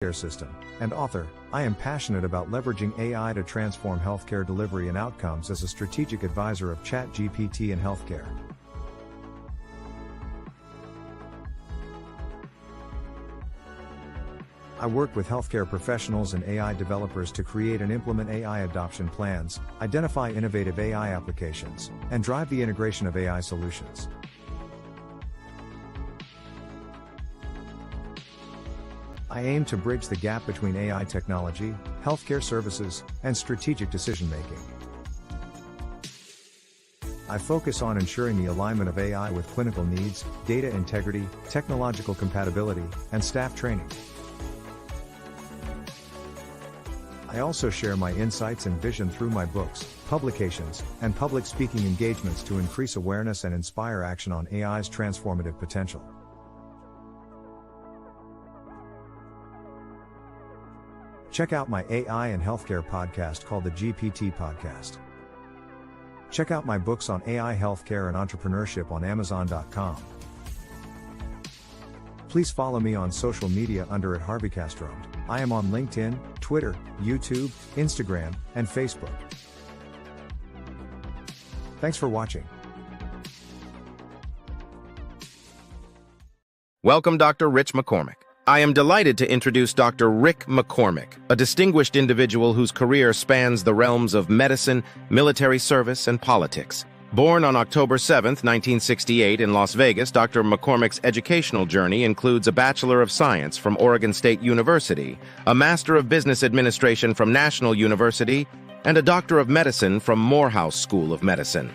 care system, and author. I am passionate about leveraging AI to transform healthcare delivery and outcomes as a strategic advisor of ChatGPT in healthcare. I work with healthcare professionals and AI developers to create and implement AI adoption plans, identify innovative AI applications, and drive the integration of AI solutions. I aim to bridge the gap between AI technology, healthcare services, and strategic decision-making. I focus on ensuring the alignment of AI with clinical needs, data integrity, technological compatibility, and staff training. I also share my insights and vision through my books, publications, and public speaking engagements to increase awareness and inspire action on AI's transformative potential. Check out my AI and healthcare podcast called the GPT Podcast. Check out my books on AI, healthcare, and entrepreneurship on Amazon.com. Please follow me on social media under @HarveyCastro. I am on LinkedIn, Twitter, YouTube, Instagram, and Facebook. Thanks for watching. Welcome, Dr. Rich McCormick. I am delighted to introduce Dr. Rick McCormick, a distinguished individual whose career spans the realms of medicine, military service, and politics. Born on October 7, 1968 in Las Vegas, Dr. McCormick's educational journey includes a Bachelor of Science from Oregon State University, a Master of Business Administration from National University, and a Doctor of Medicine from Morehouse School of Medicine.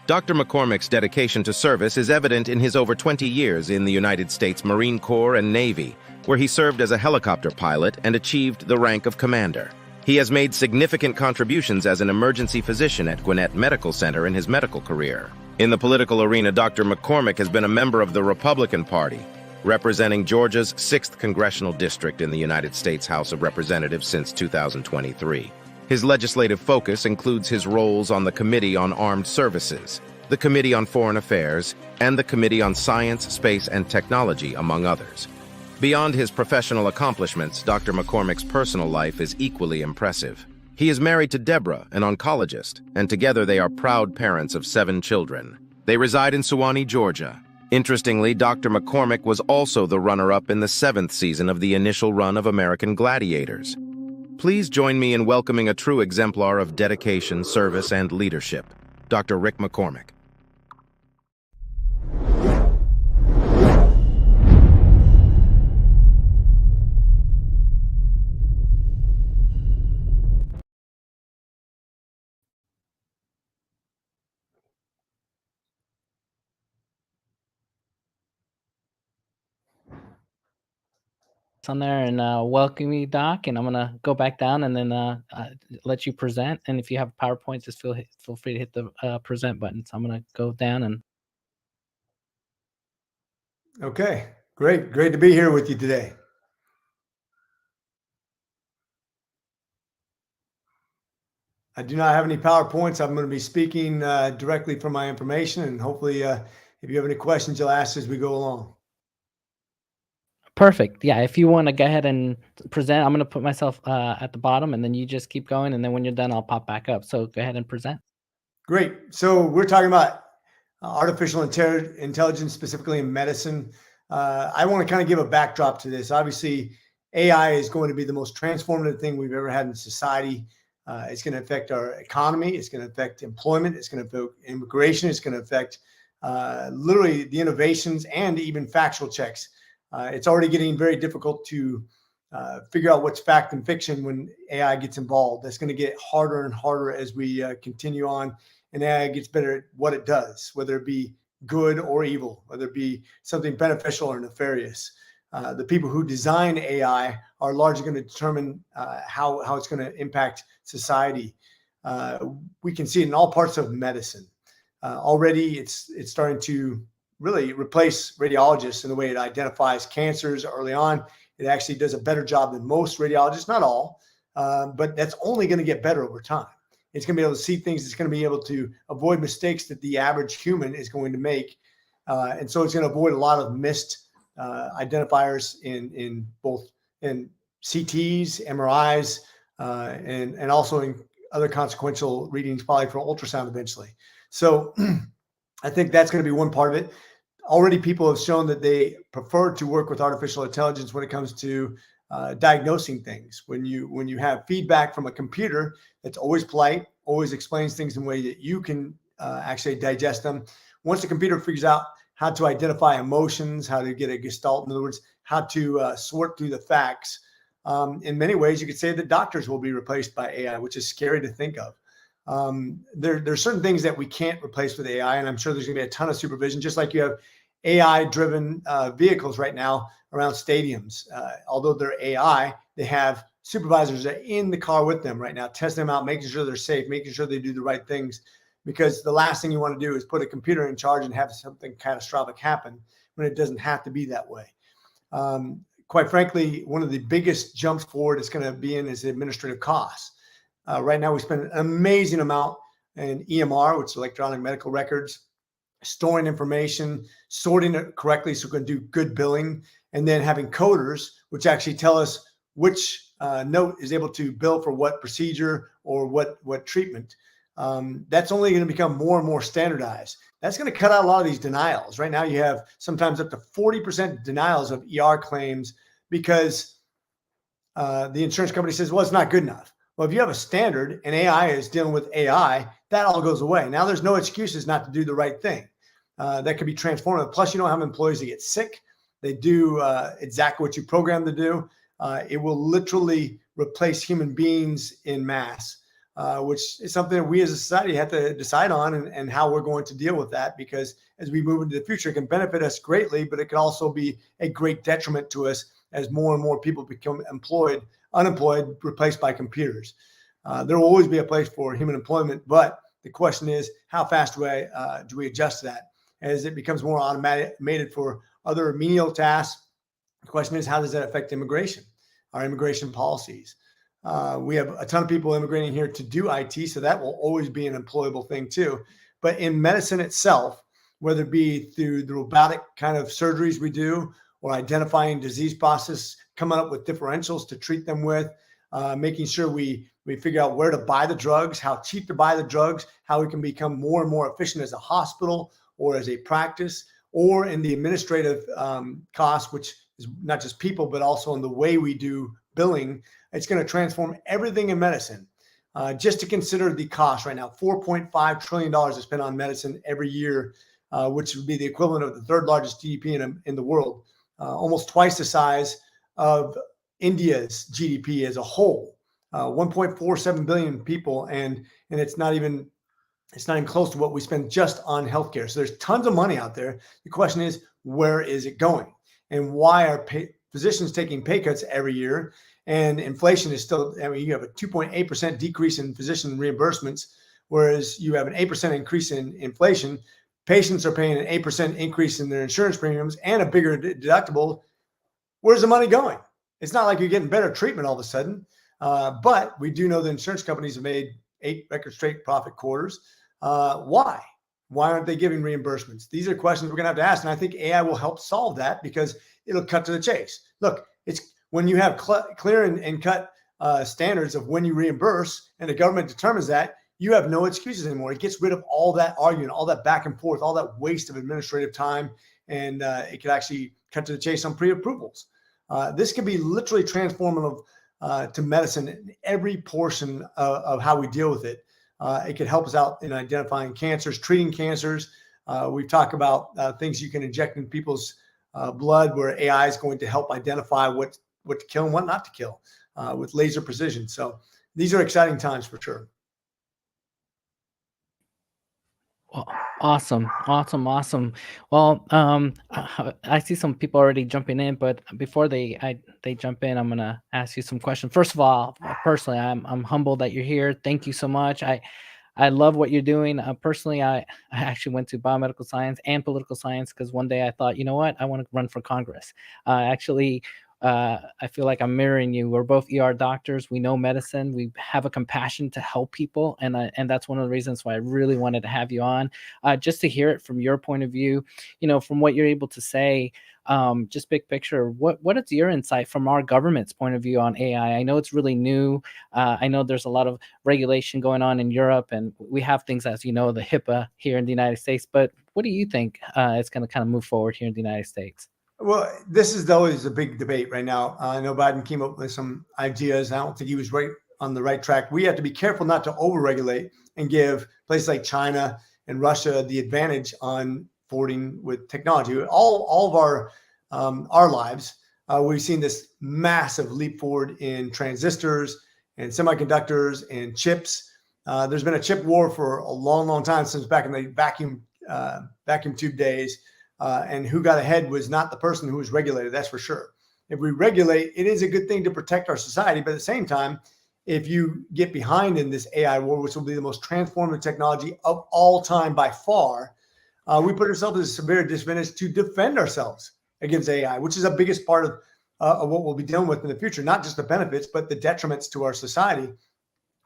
Dr. McCormick's dedication to service is evident in his over 20 years in the United States Marine Corps and Navy, where he served as a helicopter pilot and achieved the rank of commander. He has made significant contributions as an emergency physician at Gwinnett Medical Center in his medical career. In the political arena, Dr. McCormick has been a member of the Republican Party, representing Georgia's 6th Congressional District in the United States House of Representatives since 2023. His legislative focus includes his roles on the Committee on Armed Services, the Committee on Foreign Affairs, and the Committee on Science, Space, and Technology, among others. Beyond his professional accomplishments, Dr. McCormick's personal life is equally impressive. He is married to Deborah, an oncologist, and together they are proud parents of 7 children. They reside in Suwanee, Georgia. Interestingly, Dr. McCormick was also the runner-up in the 7th season of the initial run of American Gladiators. Please join me in welcoming a true exemplar of dedication, service, and leadership, Dr. Rick McCormick. On there and welcome you, Doc. And I'm gonna go back down and then let you present. And if you have PowerPoint, just feel free to hit the present button. So I'm gonna go down and. Okay, great to be here with you today. I do not have any PowerPoints. I'm going to be speaking directly from my information, and hopefully, if you have any questions, you'll ask as we go along. Perfect. Yeah, if you want to go ahead and present, I'm going to put myself at the bottom, and then you just keep going, and then when you're done, I'll pop back up. So go ahead and present. Great. So we're talking about artificial intelligence, specifically in medicine. I want to kind of give a backdrop to this. Obviously, AI is going to be the most transformative thing we've ever had in society. It's going to affect our economy. It's going to affect employment. It's going to affect immigration. It's going to affect literally the innovations and even factual checks. It's already getting very difficult to figure out what's fact and fiction when AI gets involved. That's going to get harder and harder as we continue on, and AI gets better at what it does, whether it be good or evil, whether it be something beneficial or nefarious. The people who design AI are largely going to determine how it's going to impact society. We can see it in all parts of medicine. Already, it's starting to really replace radiologists in the way it identifies cancers early on. It actually does a better job than most radiologists, not all, but that's only going to get better over time. It's going to be able to see things. It's going to be able to avoid mistakes that the average human is going to make. And so it's going to avoid a lot of missed identifiers in both in CTs, MRIs, and also in other consequential readings, probably for ultrasound eventually. So I think that's going to be one part of it. Already people have shown that they prefer to work with artificial intelligence when it comes to diagnosing things. When you have feedback from a computer that's always polite, always explains things in a way that you can actually digest them. Once the computer figures out how to identify emotions, how to get a gestalt, in other words, how to sort through the facts, in many ways, you could say that doctors will be replaced by AI, which is scary to think of. There's certain things that we can't replace with AI, and I'm sure there's going to be a ton of supervision, just like you have AI-driven vehicles right now around stadiums. Although they're AI, they have supervisors that are in the car with them right now, testing them out, making sure they're safe, making sure they do the right things. Because the last thing you want to do is put a computer in charge and have something catastrophic happen when it doesn't have to be that way. Quite frankly, one of the biggest jumps forward it's going to be in is administrative costs. Right now, we spend an amazing amount in EMR, which is electronic medical records, storing information, sorting it correctly so we can do good billing, and then having coders, which actually tell us which note is able to bill for what procedure or what treatment. That's only going to become more and more standardized. That's going to cut out a lot of these denials. Right now, you have sometimes up to 40% denials of ER claims because the insurance company says, well, it's not good enough. Well, if you have a standard and AI is dealing with AI, that all goes away. Now there's no excuses not to do the right thing. That could be transformative. Plus, you don't have employees that get sick. They do exactly what you program to do. It will literally replace human beings in mass. Which is something that we as a society have to decide on and how we're going to deal with that, because as we move into the future, it can benefit us greatly, but it can also be a great detriment to us as more and more people become unemployed, replaced by computers. There will always be a place for human employment, but the question is, how fast do we adjust to that? As it becomes more automated for other menial tasks, the question is, how does that affect immigration, our immigration policies? We have a ton of people immigrating here to do IT, so that will always be an employable thing too. But in medicine itself, whether it be through the robotic kind of surgeries we do, or identifying disease process, coming up with differentials to treat them with, making sure we figure out where to buy the drugs, how cheap to buy the drugs, how we can become more and more efficient as a hospital or as a practice, or in the administrative costs, which is not just people, but also in the way we do billing. It's going to transform everything in medicine. Just to consider the cost right now, $4.5 trillion is spent on medicine every year, which would be the equivalent of the third largest GDP in the world, almost twice the size of India's GDP as a whole, 1.47 billion people, and it's not even close to what we spend just on healthcare. So there's tons of money out there. The question is, where is it going, and why are physicians taking pay cuts every year? And inflation is still, I mean, you have a 2.8% decrease in physician reimbursements, whereas you have an 8% increase in inflation. Patients are paying an 8% increase in their insurance premiums and a bigger deductible. Where's the money going? It's not like you're getting better treatment all of a sudden. But we do know the insurance companies have made 8 record straight profit quarters. Why? Why aren't they giving reimbursements? These are questions we're going to have to ask. And I think AI will help solve that, because it'll cut to the chase. Look, it's when you have clear and cut standards of when you reimburse, and the government determines that, you have no excuses anymore. It gets rid of all that arguing, all that back and forth, all that waste of administrative time, and it could actually cut to the chase on pre-approvals. This could be literally transformative to medicine in every portion of how we deal with it. It could help us out in identifying cancers, treating cancers. We've talked about things you can inject in people's blood, where AI is going to help identify what to kill and what not to kill with laser precision. So these are exciting times for sure. Well, awesome. Well, I see some people already jumping in, but before they jump in, I'm gonna ask you some questions. First of all, personally, I'm humbled that you're here. Thank you so much. I love what you're doing. Personally, I actually went to biomedical science and political science because one day I thought, you know what, I want to run for Congress. Actually I feel like I'm mirroring you. We're both ER doctors. We know medicine. We have a compassion to help people, and that's one of the reasons why I really wanted to have you on, just to hear it from your point of view. From what you're able to say, just big picture. What is your insight from our government's point of view on AI? I know it's really new. I know there's a lot of regulation going on in Europe, and we have things, as you know, the HIPAA here in the United States. But what do you think is going to kind of move forward here in the United States? Well, this is always a big debate right now. I know Biden came up with some ideas. I don't think he was right on the right track. We have to be careful not to overregulate and give places like China and Russia the advantage on forwarding with technology. All of our lives, we've seen this massive leap forward in transistors and semiconductors and chips. There's been a chip war for a long, long time, since back in the vacuum tube days. And who got ahead was not the person who was regulated, that's for sure. If we regulate, it is a good thing to protect our society. But at the same time, if you get behind in this AI war, which will be the most transformative technology of all time by far, we put ourselves at a severe disadvantage to defend ourselves against AI, which is the biggest part of what we'll be dealing with in the future, not just the benefits, but the detriments to our society.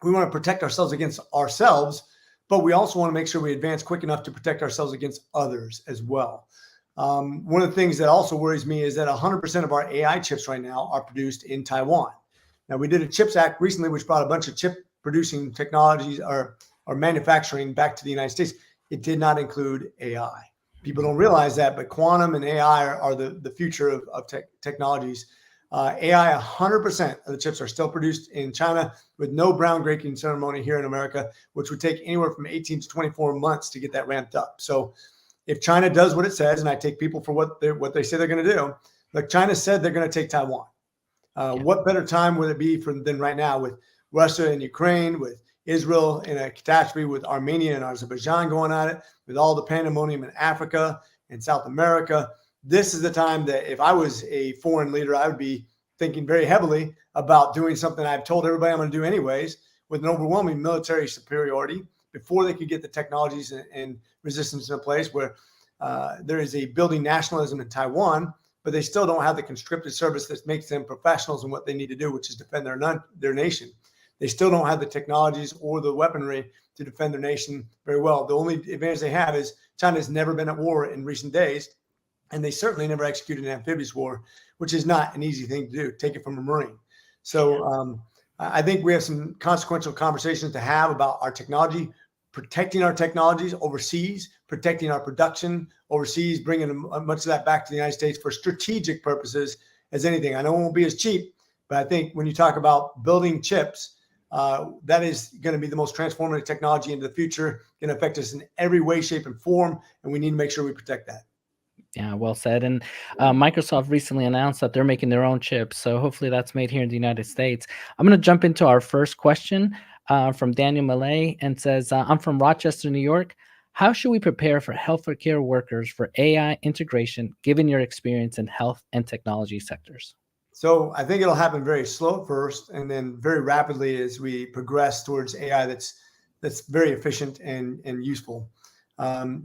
We want to protect ourselves against ourselves, but we also want to make sure we advance quick enough to protect ourselves against others as well. One of the things that also worries me is that 100% of our AI chips right now are produced in Taiwan. Now, we did a CHIPS Act recently, which brought a bunch of chip producing technologies or manufacturing back to the United States. It did not include AI. People don't realize that, but quantum and AI are the future of technologies. AI, 100% of the chips are still produced in China with no groundbreaking ceremony here in America, which would take anywhere from 18 to 24 months to get that ramped up. So if China does what it says, and I take people for what they say they're going to do, like China said they're going to take Taiwan. What better time would it be than right now, with Russia and Ukraine, with Israel in a catastrophe, with Armenia and Azerbaijan going at it, with all the pandemonium in Africa and South America? This is the time that if I was a foreign leader, I would be thinking very heavily about doing something I've told everybody I'm going to do anyways, with an overwhelming military superiority, before they could get the technologies and resistance in place, where there is a building nationalism in Taiwan, but they still don't have the conscripted service that makes them professionals in what they need to do, which is defend their nation. They still don't have the technologies or the weaponry to defend their nation very well. The only advantage they have is China's never been at war in recent days, and they certainly never executed an amphibious war, which is not an easy thing to do, take it from a Marine. So I think we have some consequential conversations to have about our technology, protecting our technologies overseas, protecting our production overseas, bringing much of that back to the United States for strategic purposes as anything. I know it won't be as cheap, but I think when you talk about building chips, that is going to be the most transformative technology into the future, going to affect us in every way, shape, and form, and we need to make sure we protect that. Yeah, well said. And Microsoft recently announced that they're making their own chips. So hopefully that's made here in the United States. I'm going to jump into our first question from Daniel Malay, and says, I'm from Rochester, New York. How should we prepare for healthcare workers for AI integration, given your experience in health and technology sectors? So I think it'll happen very slow at first, and then very rapidly as we progress towards AI that's very efficient and useful.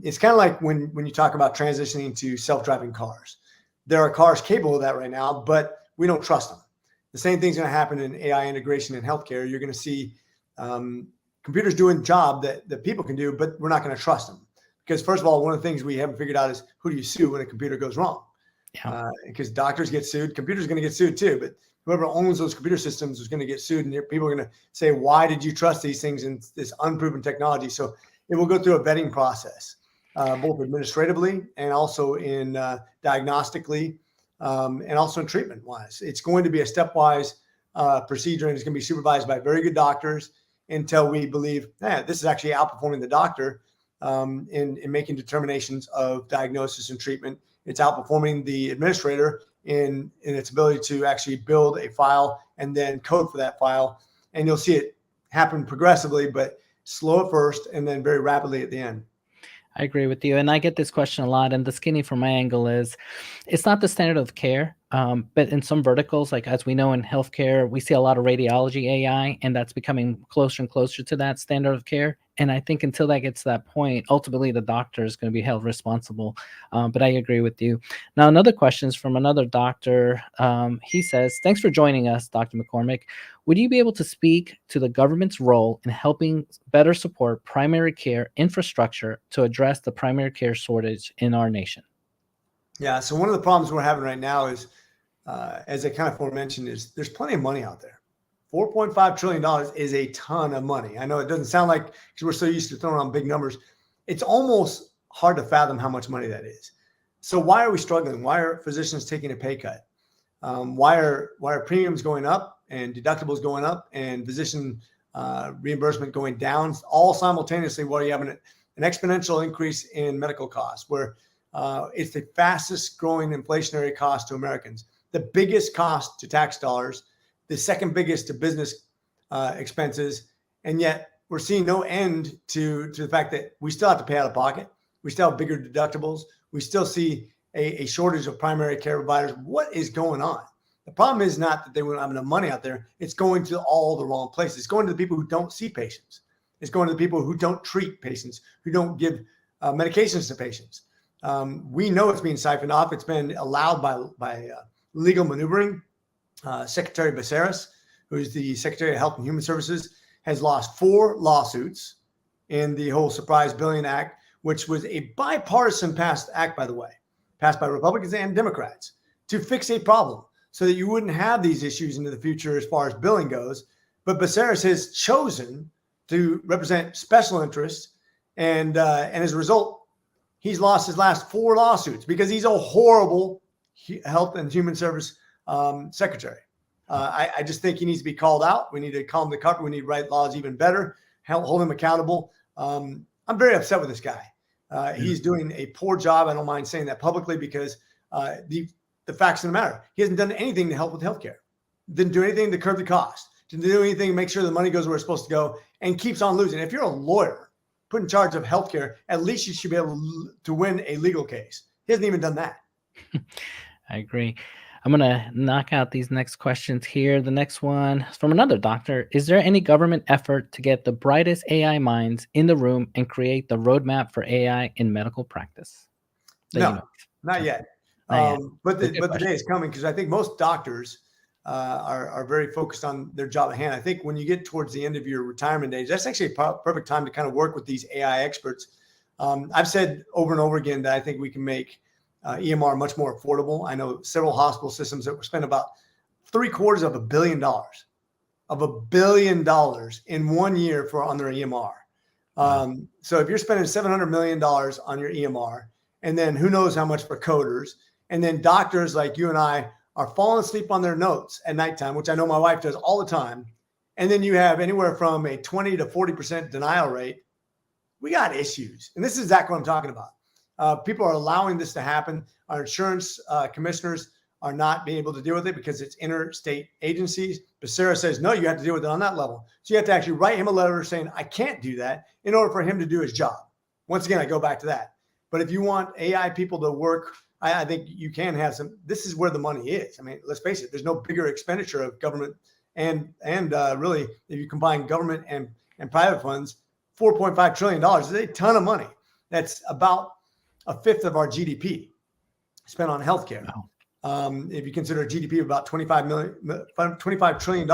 It's kind of like when you talk about transitioning to self-driving cars. There are cars capable of that right now, but we don't trust them. The same thing's going to happen in AI integration in healthcare. You're going to see computers doing the job that people can do, but we're not going to trust them. Because first of all, one of the things we haven't figured out is, who do you sue when a computer goes wrong? Because doctors get sued, computers are going to get sued too, but whoever owns those computer systems is going to get sued, and people are going to say, why did you trust these things in this unproven technology? So it will go through a vetting process, both administratively and also in diagnostically, and also in treatment wise. It's going to be a stepwise procedure, and it's going to be supervised by very good doctors until we believe, this is actually outperforming the doctor in making determinations of diagnosis and treatment. It's outperforming the administrator in its ability to actually build a file and then code for that file. And you'll see it happen progressively, but slow at first and then very rapidly at the end. I agree with you. And I get this question a lot. And the skinny from my angle is, it's not the standard of care, but in some verticals, like as we know in healthcare, we see a lot of radiology AI, and that's becoming closer and closer to that standard of care. And I think until that gets to that point, ultimately the doctor is going to be held responsible. But I agree with you. Now, another question is from another doctor. He says, "Thanks for joining us, Dr. McCormick. Would you be able to speak to the government's role in helping better support primary care infrastructure to address the primary care shortage in our nation?" Yeah. So one of the problems we're having right now is, as I kind of forementioned, is there's plenty of money out there. $4.5 trillion is a ton of money. I know it doesn't sound like, because we're so used to throwing around big numbers, it's almost hard to fathom how much money that is. So why are we struggling? Why are physicians taking a pay cut? Why are premiums going up and deductibles going up and physician reimbursement going down, all simultaneously, while you have an exponential increase in medical costs, where it's the fastest growing inflationary cost to Americans, the biggest cost to tax dollars, the second biggest to business expenses. And yet we're seeing no end to the fact that we still have to pay out of pocket. We still have bigger deductibles. We still see a shortage of primary care providers. What is going on? The problem is not that they won't have enough money out there. It's going to all the wrong places. It's going to the people who don't see patients. It's going to the people who don't treat patients, who don't give medications to patients. We know it's being siphoned off. It's been allowed by legal maneuvering. Secretary Becerra, who is the Secretary of Health and Human Services, has lost 4 lawsuits in the whole Surprise Billing Act, which was a bipartisan passed act, by the way, passed by Republicans and Democrats to fix a problem so that you wouldn't have these issues into the future as far as billing goes. But Becerra has chosen to represent special interests, and as a result, he's lost his last 4 lawsuits because he's a horrible health and human service secretary. I just think he needs to be called out. We need to calm the carpet. We need to write laws even better, hold him accountable. I'm very upset with this guy. He's doing a poor job. I don't mind saying that publicly because the facts of the matter. He hasn't done anything to help with healthcare. Didn't do anything to curb the cost. Didn't do anything to make sure the money goes where it's supposed to go, and keeps on losing. If you're a lawyer put in charge of healthcare, at least you should be able to win a legal case. He hasn't even done that. I agree. I'm going to knock out these next questions here. The next one is from another doctor. Is there any government effort to get the brightest AI minds in the room and create the roadmap for AI in medical practice? No, not yet. But the day is coming, because I think most doctors are very focused on their job at hand. I think when you get towards the end of your retirement age, that's actually a perfect time to kind of work with these AI experts. I've said over and over again that I think we can make EMR much more affordable. I know several hospital systems that spend about $750 million in 1 year on their EMR. So if you're spending $700 million on your EMR, and then who knows how much for coders, and then doctors like you and I are falling asleep on their notes at nighttime, which I know my wife does all the time, and then you have anywhere from a 20 to 40% denial rate, we got issues. And this is exactly what I'm talking about. People are allowing this to happen. Our insurance commissioners are not being able to deal with it because it's interstate agencies. Becerra says, no, you have to deal with it on that level. So you have to actually write him a letter saying, I can't do that, in order for him to do his job. Once again, I go back to that. But if you want AI people to work, I think you can have some. This is where the money is. I mean, let's face it, there's no bigger expenditure of government and really, if you combine government and private funds, $4.5 trillion is a ton of money. That's about a fifth of our GDP spent on healthcare. Wow. If you consider GDP of about $25 trillion,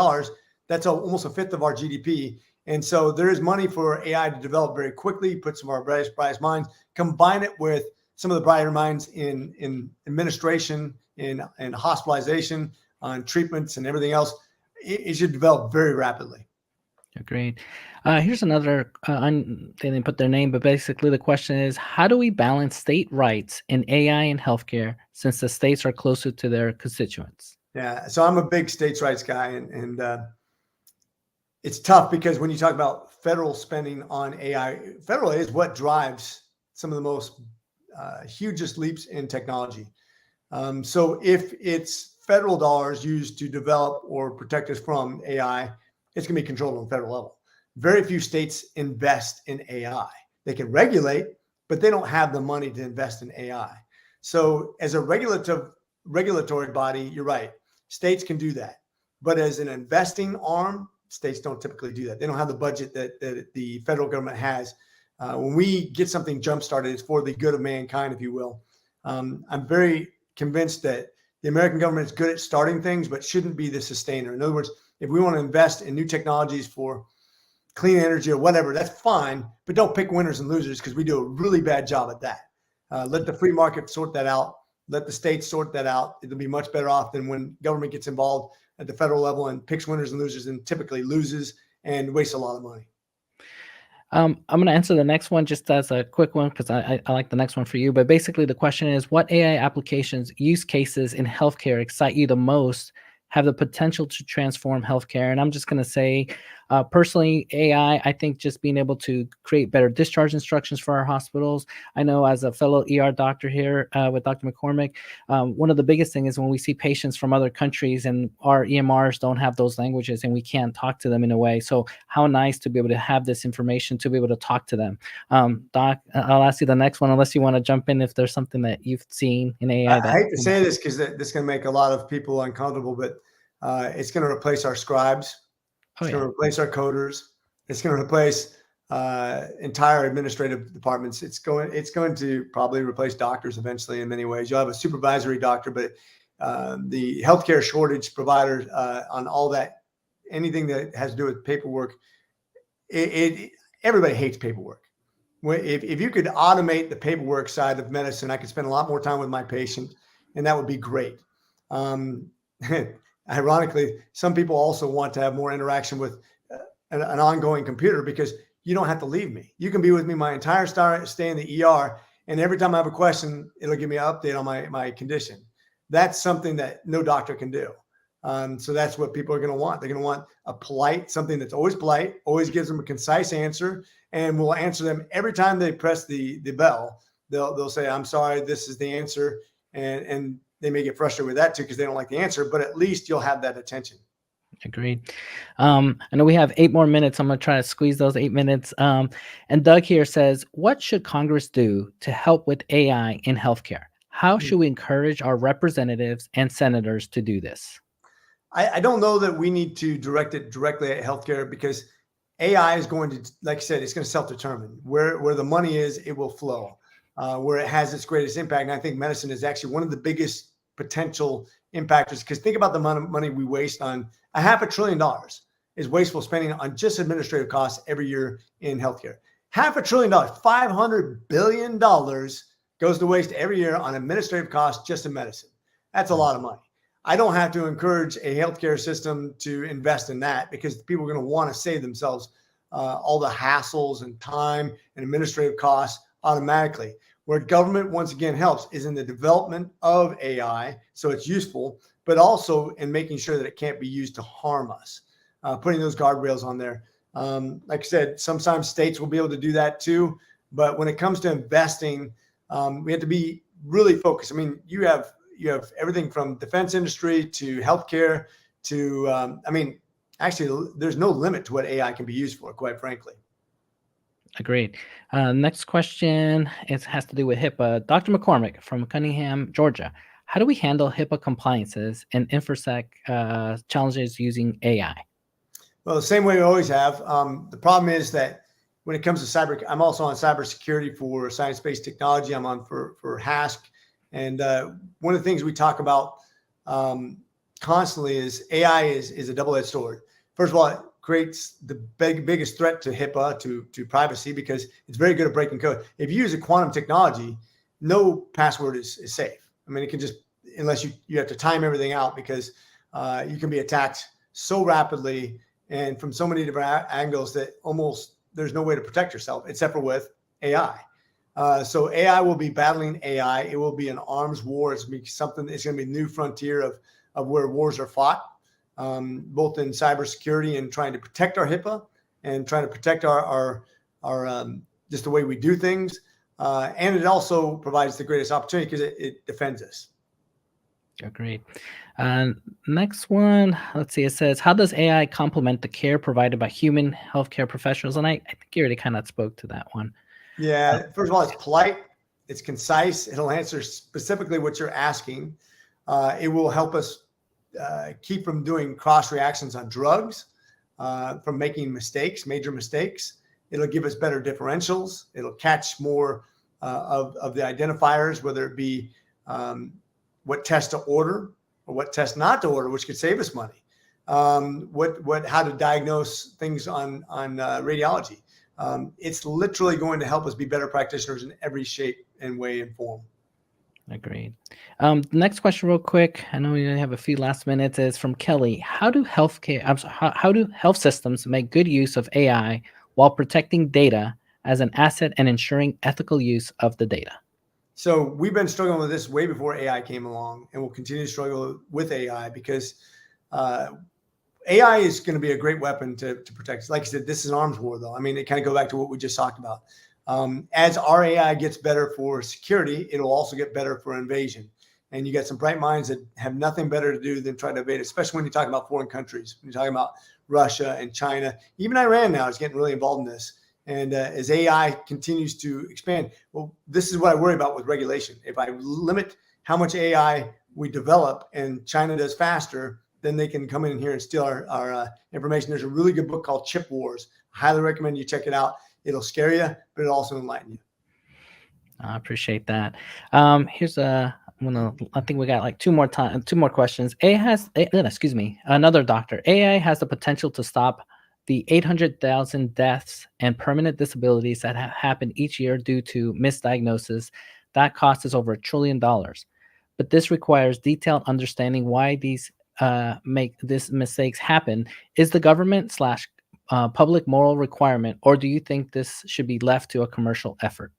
that's almost a fifth of our GDP. And so there is money for AI to develop very quickly, put some of our brightest minds, combine it with some of the brighter minds in administration, in hospitalization, on treatments and everything else. It should develop very rapidly. Agreed. Here's another, they didn't put their name, but basically the question is, how do we balance state rights in AI and healthcare, since the states are closer to their constituents? Yeah, so I'm a big states' rights guy, and it's tough because when you talk about federal spending on AI, federal is what drives some of the most hugest leaps in technology. So if it's federal dollars used to develop or protect us from AI, it's going to be controlled on the federal level. Very few states invest in AI. They can regulate, but they don't have the money to invest in AI. So as a regulatory body, you're right, states can do that. But as an investing arm states don't typically do that. They don't have the budget that the federal government has. When we get something jump-started, it's for the good of mankind, if you will. I'm very convinced that the American government is good at starting things, but shouldn't be the sustainer. In other words, if we want to invest in new technologies for clean energy or whatever, that's fine, but don't pick winners and losers, because we do a really bad job at that. Let the free market sort that out. Let the states sort that out. It'll be much better off than when government gets involved at the federal level and picks winners and losers, and typically loses and wastes a lot of money. I'm going to answer the next one just as a quick one, because I like the next one for you. But basically, the question is, what AI applications, use cases in healthcare excite you the most, have the potential to transform healthcare? And I'm just going to say, personally, AI, I think just being able to create better discharge instructions for our hospitals. I know as a fellow ER doctor here with Dr. McCormick, one of the biggest things is when we see patients from other countries and our EMRs don't have those languages and we can't talk to them in a way. So how nice to be able to have this information to be able to talk to them. Doc, I'll ask you the next one, unless you want to jump in if there's something that you've seen in AI. I hate to say this because this is going to make a lot of people uncomfortable, but it's going to replace our scribes. It's going to replace our coders. It's going to replace entire administrative departments. It's going to probably replace doctors eventually in many ways. You'll have a supervisory doctor, but the healthcare shortage providers on all that, anything that has to do with paperwork, everybody hates paperwork. If you could automate the paperwork side of medicine, I could spend a lot more time with my patient, and that would be great. Ironically, some people also want to have more interaction with an ongoing computer, because you don't have to leave me. You can be with me my entire stay in the ER, and every time I have a question, it'll give me an update on my condition. That's something that no doctor can do. So that's what people are going to want. They're going to want a polite, something that's always polite, always gives them a concise answer, and will answer them every time they press the bell. They'll say, "I'm sorry, this is the answer," and they may get frustrated with that too because they don't like the answer, but at least you'll have that attention. Agreed. I know we have 8 more minutes. I'm going to try to squeeze those 8 minutes. And Doug here says, what should Congress do to help with AI in healthcare? How should we encourage our representatives and senators to do this? I don't know that we need to direct it directly at healthcare, because AI is going to, like I said, it's going to self-determine. Where the money is, it will flow. Where it has its greatest impact. And I think medicine is actually one of the biggest potential impactors, because think about the amount of money we waste on $500 billion is wasteful spending on just administrative costs every year in healthcare. $500 billion, $500 billion goes to waste every year on administrative costs just in medicine. That's a lot of money. I don't have to encourage a healthcare system to invest in that, because people are going to want to save themselves all the hassles and time and administrative costs automatically. Where government once again helps is in the development of AI, so it's useful, but also in making sure that it can't be used to harm us, putting those guardrails on there. Like I said, sometimes states will be able to do that too, but when it comes to investing, we have to be really focused. I mean, you have everything from defense industry to healthcare to, actually, there's no limit to what AI can be used for, quite frankly. Agreed. Next question, it has to do with HIPAA. Dr. McCormick from Cunningham, Georgia. How do we handle HIPAA compliances and InfoSec challenges using AI? Well, the same way we always have. The problem is that when it comes to cyber, I'm also on cybersecurity for science-based technology. I'm on for HASC. And one of the things we talk about constantly is AI is a double-edged sword. First of all, it creates the biggest threat to HIPAA, to privacy, because it's very good at breaking code. If you use a quantum technology, no password is safe. I mean, it can just, unless you have to time everything out, because you can be attacked so rapidly and from so many different angles that almost there's no way to protect yourself except for with AI. So AI will be battling AI. It will be an arms war. It's going to be a new frontier of where wars are fought. Both in cybersecurity and trying to protect our HIPAA and trying to protect our just the way we do things. And it also provides the greatest opportunity because it defends us. Great. Next one, let's see. It says, how does AI complement the care provided by human healthcare professionals? And I think you already kind of spoke to that one. Yeah. First of all, it's polite. It's concise. It'll answer specifically what you're asking. It will help us keep from doing cross reactions on drugs. from making mistakes, major mistakes. It'll give us better differentials. It'll catch more of the identifiers, whether it be what test to order or what test not to order, which could save us money. How to diagnose things on radiology. It's literally going to help us be better practitioners in every shape and way and form. Agreed. Next question, real quick. I know we only have a few last minutes. Is from Kelly. How do how do health systems make good use of AI while protecting data as an asset and ensuring ethical use of the data? So we've been struggling with this way before AI came along, and we'll continue to struggle with AI because AI is going to be a great weapon to protect. Like I said, this is an arms war, though. I mean, it kind of go back to what we just talked about. As our AI gets better for security, it'll also get better for invasion. And you got some bright minds that have nothing better to do than try to invade, especially when you're talking about foreign countries. When you're talking about Russia and China, even Iran now is getting really involved in this. And as AI continues to expand, well, this is what I worry about with regulation. If I limit how much AI we develop and China does faster, then they can come in here and steal our information. There's a really good book called Chip Wars. I highly recommend you check it out. It'll scare you, but it'll also enlighten you. I appreciate that. Here's I think we got like two more questions. Another doctor. AI has the potential to stop the 800,000 deaths and permanent disabilities that happen each year due to misdiagnosis. That cost is over $1 trillion. But this requires detailed understanding why these mistakes happen. Is the government / public moral requirement, or do you think this should be left to a commercial effort?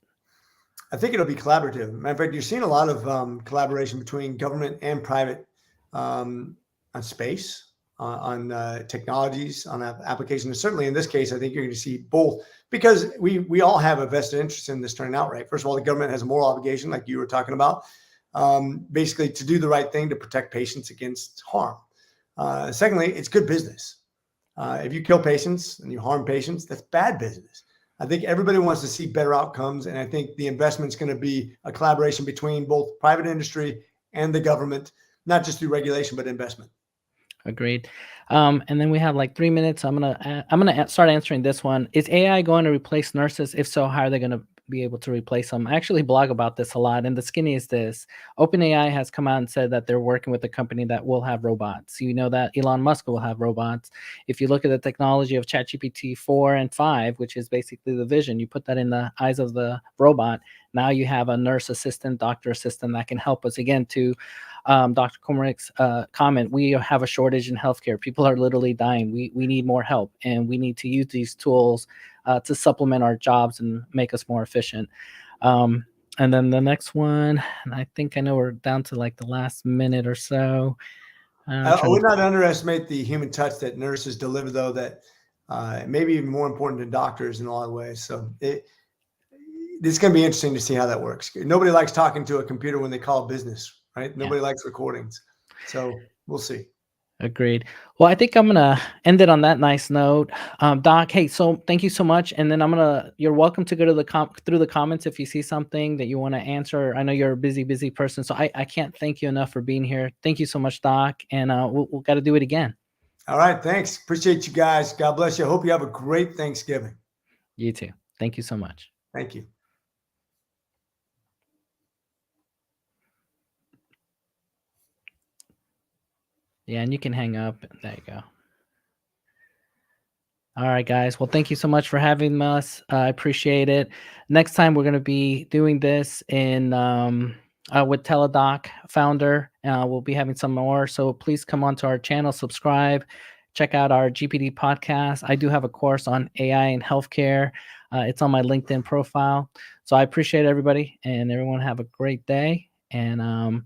I think it'll be collaborative. Matter of fact, you're seeing a lot of collaboration between government and private on space, on technologies, on applications. And certainly in this case, I think you're going to see both, because we all have a vested interest in this turning out right. First of all, the government has a moral obligation, like you were talking about, basically to do the right thing to protect patients against harm. Secondly, it's good business. If you kill patients and you harm patients, that's bad business. I think everybody wants to see better outcomes, and I think the investment's going to be a collaboration between both private industry and the government, not just through regulation, but investment. Agreed. And then we have like 3 minutes. I'm gonna start answering this one. Is AI going to replace nurses? If so, how are they going to be able to replace them? I actually blog about this a lot, and the skinny is this. OpenAI has come out and said that they're working with a company that will have robots. You know that Elon Musk will have robots. If you look at the technology of ChatGPT 4 and 5, which is basically the vision, you put that in the eyes of the robot. Now you have a nurse assistant, doctor assistant that can help us. Again, to Dr. McCormick's comment, we have a shortage in healthcare. People are literally dying. We need more help, and we need to use these tools to supplement our jobs and make us more efficient. And then the next one, and I think I know we're down to like the last minute or so. I would not underestimate the human touch that nurses deliver, though, that may be even more important than doctors in a lot of ways. So it's going to be interesting to see how that works. Nobody likes talking to a computer when they call business, right? Nobody likes recordings. So we'll see. Agreed. Well, I think I'm gonna end it on that nice note. Doc, hey, so thank you so much. And then you're welcome to go to through the comments if you see something that you want to answer. I know you're a busy person, so I can't thank you enough for being here. Thank you so much, Doc. And we'll got to do it again. All right. Thanks. Appreciate you guys. God bless you. I hope you have a great Thanksgiving. You too. Thank you so much. Thank you. Yeah, and you can hang up. There you go. All right, guys. Well, thank you so much for having us. I appreciate it. Next time, we're going to be doing this in with Teladoc founder. We'll be having some more. So please come onto our channel, subscribe, check out our GPD podcast. I do have a course on AI and healthcare. It's on my LinkedIn profile. So I appreciate everybody, and everyone have a great day. And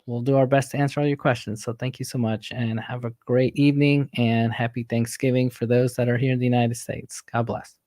we'll do our best to answer all your questions. So thank you so much, and have a great evening, and happy Thanksgiving for those that are here in the United States. God bless.